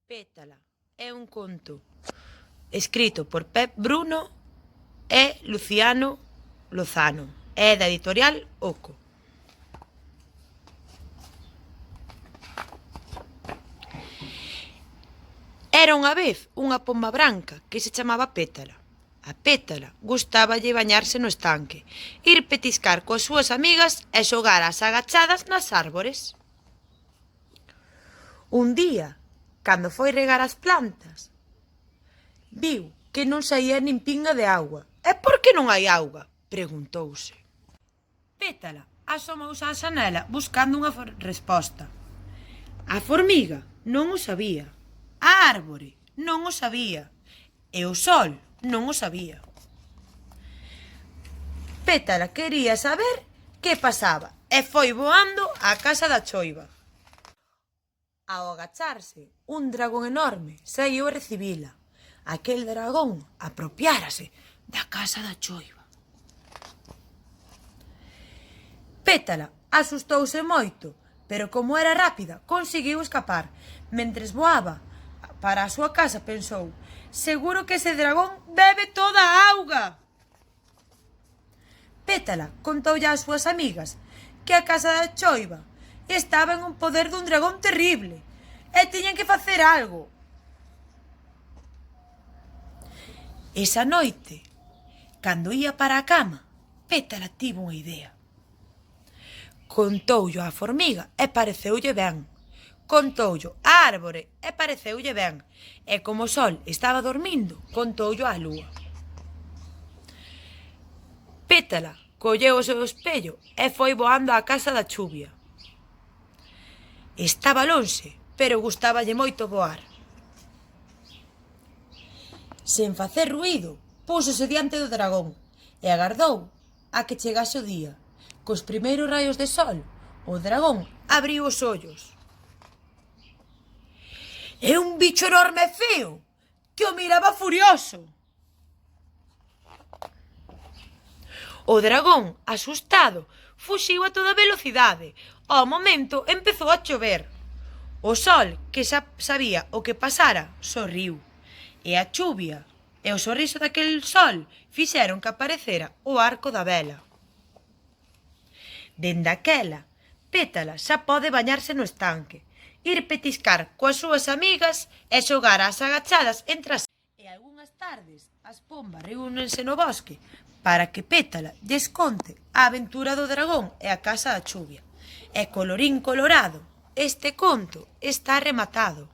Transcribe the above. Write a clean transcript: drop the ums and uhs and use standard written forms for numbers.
Pétala é un conto escrito por Pep Bruno e Luciano Lozano. É da editorial Oco. Era unha vez unha pomba branca que se chamaba Pétala. A Pétala gustáballe bañarse no estanque, ir petiscar coas súas amigas e xogar ás agachadas nas árbores. Un día, cando foi regar as plantas, viu que non saía nin pinga de auga. E por que non hai auga? Preguntouse. Pétala asomouse á xanela buscando unha resposta. A formiga non o sabía, a árbore non o sabía e o sol non o sabía. Pétala quería saber que pasaba e foi voando á casa da choiva. Ao agacharse, un dragón enorme saíu a recibila. Aquel dragón apropiárase da casa da choiva. Pétala asustouse moito, pero como era rápida, conseguiu escapar. Mentres voaba para a súa casa pensou: seguro que ese dragón bebe toda a auga. Pétala contoulle ás súas amigas que a casa da choiva estaba en un poder dun dragón terrible e tiñan que facer algo. Esa noite, cando ía para a cama, Pétala tivo unha idea. Contoullo á formiga e pareceulle ben. Contoullo á árbore e pareceulle ben. E como o sol estaba dormindo, contoullo á lúa. Pétala colleu o seu espello e foi voando á casa da chuvia. Estaba lonxe, pero gustáballe moito voar. Sen facer ruído, púxose diante do dragón e agardou a que chegase o día. Cos primeiros raios de sol, o dragón abriu os ollos. É un bicho enorme e feo que o miraba furioso. O dragón, asustado, fuxiu a toda velocidade. Ao momento empezou a chover. O sol, que xa sabía o que pasara, sorriu. E a chuvia e o sorriso daquel sol fixeron que aparecera o arco da vela. Dende aquela, Pétala xa pode bañarse no estanque, ir petiscar coas súas amigas e xogar ás agachadas entre as... E algunhas tardes as pombas reúnense no bosque para que Pétala lles conte a aventura do dragón e a casa da chuvia. E colorín colorado, este conto está rematado.